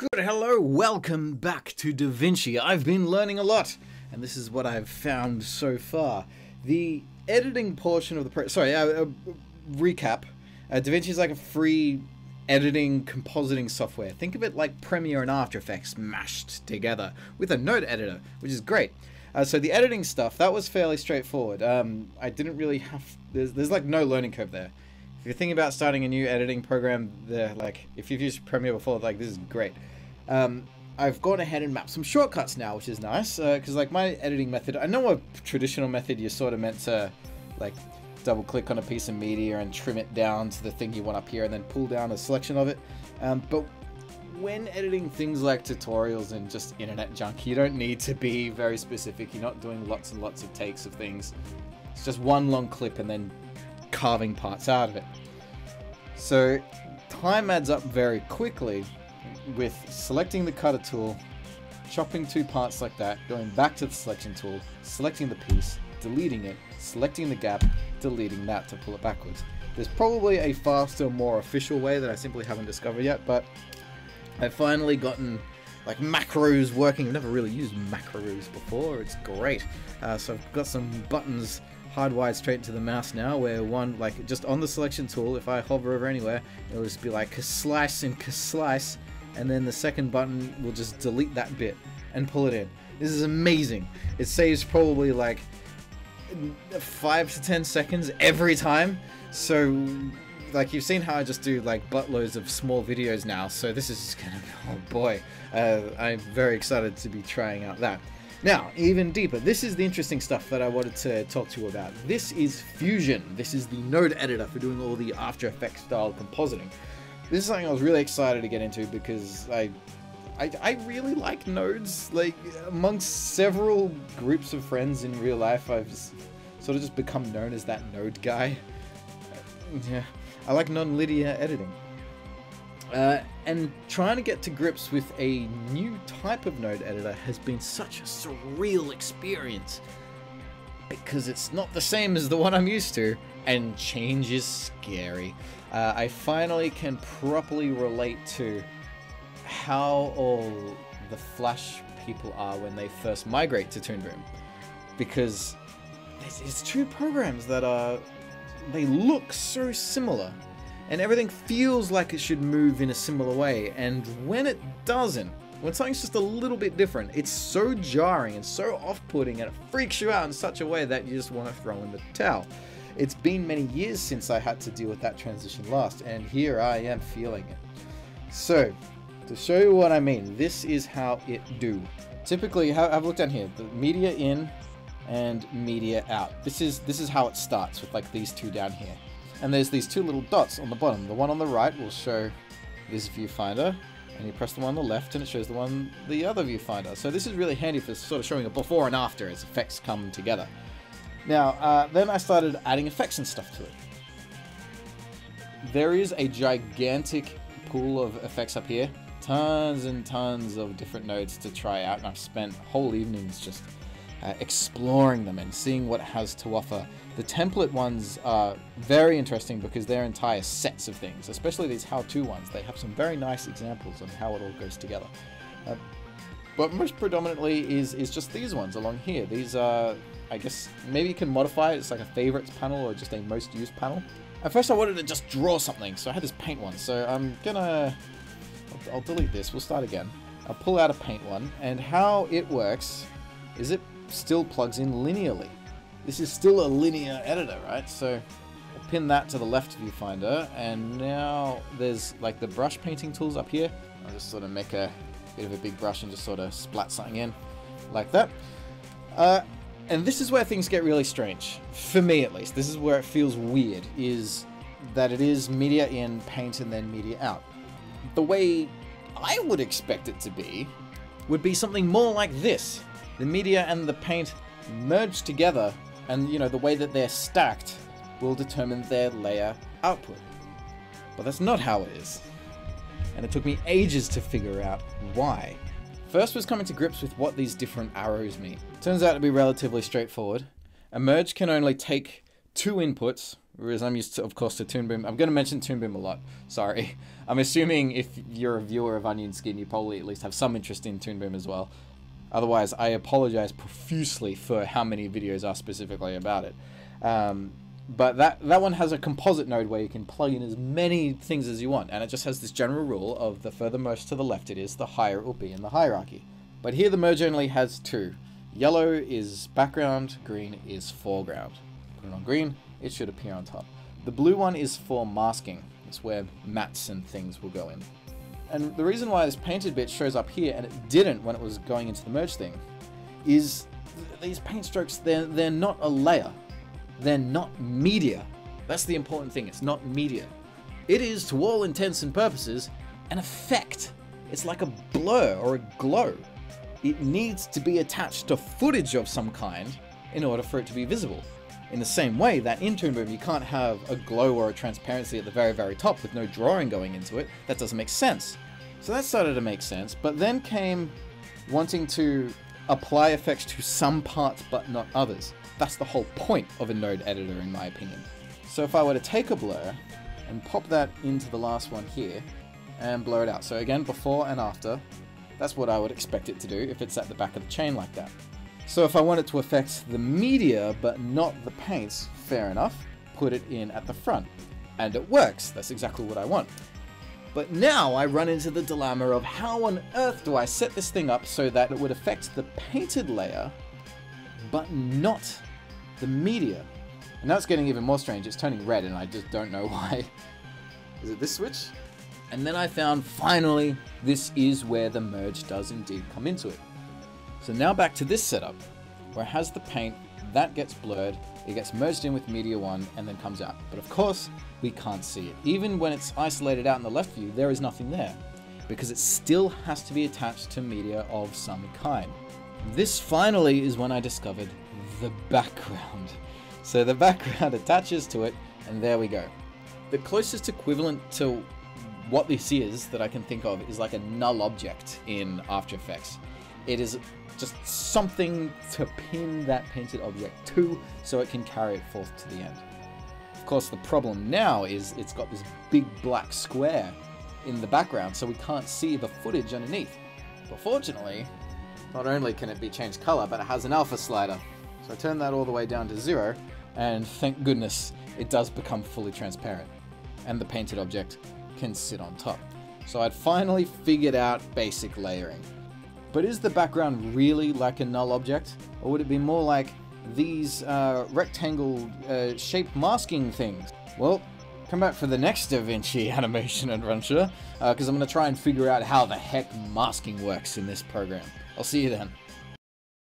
Good, hello, welcome back to DaVinci. I've been learning a lot, and this is what I've found so far. The editing portion of the recap. DaVinci is like a free editing, compositing software. Think of it like Premiere and After Effects mashed together with a node editor, which is great. So the editing stuff, that was fairly straightforward. I didn't really have... There's like no learning curve there. If you're thinking about starting a new editing program, if you've used Premiere before, this is great. I've gone ahead and mapped some shortcuts now, which is nice, because my editing method, I know a traditional method you're sort of meant to double click on a piece of media and trim it down to the thing you want up here and then pull down a selection of it. But when editing things like tutorials and just internet junk, you don't need to be very specific. You're not doing lots and lots of takes of things. It's just one long clip and then carving parts out of it. So time adds up very quickly with selecting the cutter tool, chopping two parts like that, going back to the selection tool, selecting the piece, deleting it, selecting the gap, deleting that to pull it backwards. There's probably a faster, more official way that I simply haven't discovered yet, but I've finally gotten macros working. I've never really used macros before. It's great. So I've got some buttons hardwired straight into the mouse now, where one, just on the selection tool, if I hover over anywhere, it'll just be like slice and slice, and then the second button will just delete that bit and pull it in. This is amazing. It saves probably 5 to 10 seconds every time. So you've seen how I just do buttloads of small videos now, so this is gonna be, oh boy, I'm very excited to be trying out that. Now, even deeper, this is the interesting stuff that I wanted to talk to you about. This is Fusion. This is the node editor for doing all the After Effects style compositing. This is something I was really excited to get into because I really like nodes. Amongst several groups of friends in real life, I've sort of just become known as that node guy. Yeah, I like non-linear editing. And trying to get to grips with a new type of node editor has been such a surreal experience, because it's not the same as the one I'm used to, and change is scary. I finally can properly relate to how all the Flash people are when they first migrate to Toon Boom, because it's two programs that they look so similar. And everything feels like it should move in a similar way, and when it doesn't, when something's just a little bit different, it's so jarring and so off-putting, and it freaks you out in such a way that you just want to throw in the towel. It's been many years since I had to deal with that transition last, and here I am feeling it. So, to show you what I mean, this is how it do. Typically, I've looked down here, the media in and media out. This is how it starts with these two down here. And there's these two little dots on the bottom. The one on the right will show this viewfinder, and you press the one on the left and it shows the other viewfinder. So this is really handy for sort of showing a before and after as effects come together. Now, then I started adding effects and stuff to it. There is a gigantic pool of effects up here. Tons and tons of different nodes to try out, and I've spent whole evenings just exploring them and seeing what it has to offer. The template ones are very interesting because they're entire sets of things, especially these how-to ones. They have some very nice examples on how it all goes together. But most predominantly is just these ones along here. These are, I guess, maybe you can modify it. It's like a favorites panel or just a most used panel. At first I wanted to just draw something, so I had this paint one. So I'll delete this, we'll start again. I'll pull out a paint one, and how it works is it still plugs in linearly. This is still a linear editor, right? So I'll pin that to the left viewfinder, and now there's the brush painting tools up here. I'll just sort of make a bit of a big brush and just sort of splat something in like that. And this is where things get really strange, for me at least. This is where it feels weird, is that it is media in, paint, and then media out. The way I would expect it to be would be something more like this. The media and the paint merge together, and the way that they're stacked will determine their layer output. But that's not how it is. And it took me ages to figure out why. First was coming to grips with what these different arrows mean. Turns out to be relatively straightforward. A merge can only take two inputs, whereas I'm used to, of course, to Toon Boom. I'm going to mention Toon Boom a lot. Sorry. I'm assuming if you're a viewer of Onionskin, you probably at least have some interest in Toon Boom as well. Otherwise, I apologize profusely for how many videos are specifically about it. But that one has a composite node where you can plug in as many things as you want, and it just has this general rule of the furthermost to the left it is, the higher it will be in the hierarchy. But here the merge only has two. Yellow is background, green is foreground. Put it on green, it should appear on top. The blue one is for masking. It's where mats and things will go in. And the reason why this painted bit shows up here and it didn't when it was going into the merge thing is these paint strokes, they're not a layer. They're not media. That's the important thing. It's not media. It is, to all intents and purposes, an effect. It's like a blur or a glow. It needs to be attached to footage of some kind in order for it to be visible. In the same way that in Toon Boom you can't have a glow or a transparency at the very, very top with no drawing going into it. That doesn't make sense. So that started to make sense, but then came wanting to apply effects to some parts but not others. That's the whole point of a node editor, in my opinion. So if I were to take a blur and pop that into the last one here and blur it out. So again, before and after, that's what I would expect it to do if it's at the back of the chain like that. So if I want it to affect the media but not the paints, fair enough, put it in at the front. And it works. That's exactly what I want. But now I run into the dilemma of how on earth do I set this thing up so that it would affect the painted layer but not the media. And now it's getting even more strange. It's turning red and I just don't know why. Is it this switch? And then I found, finally, this is where the merge does indeed come into it. So now back to this setup, where it has the paint, that gets blurred, it gets merged in with media 1 and then comes out. But of course, we can't see it. Even when it's isolated out in the left view, there is nothing there, because it still has to be attached to media of some kind. This finally is when I discovered the background. So the background attaches to it, and there we go. The closest equivalent to what this is that I can think of is like a null object in After Effects. It is just something to pin that painted object to so it can carry it forth to the end. Of course, the problem now is it's got this big black square in the background, so we can't see the footage underneath. But fortunately, not only can it be changed color, but it has an alpha slider. So I turn that all the way down to 0, and thank goodness it does become fully transparent, and the painted object can sit on top. So I'd finally figured out basic layering. But is the background really like a null object? Or would it be more like these rectangle shaped masking things? Well, come back for the next DaVinci animation adventure, because I'm going to try and figure out how the heck masking works in this program. I'll see you then.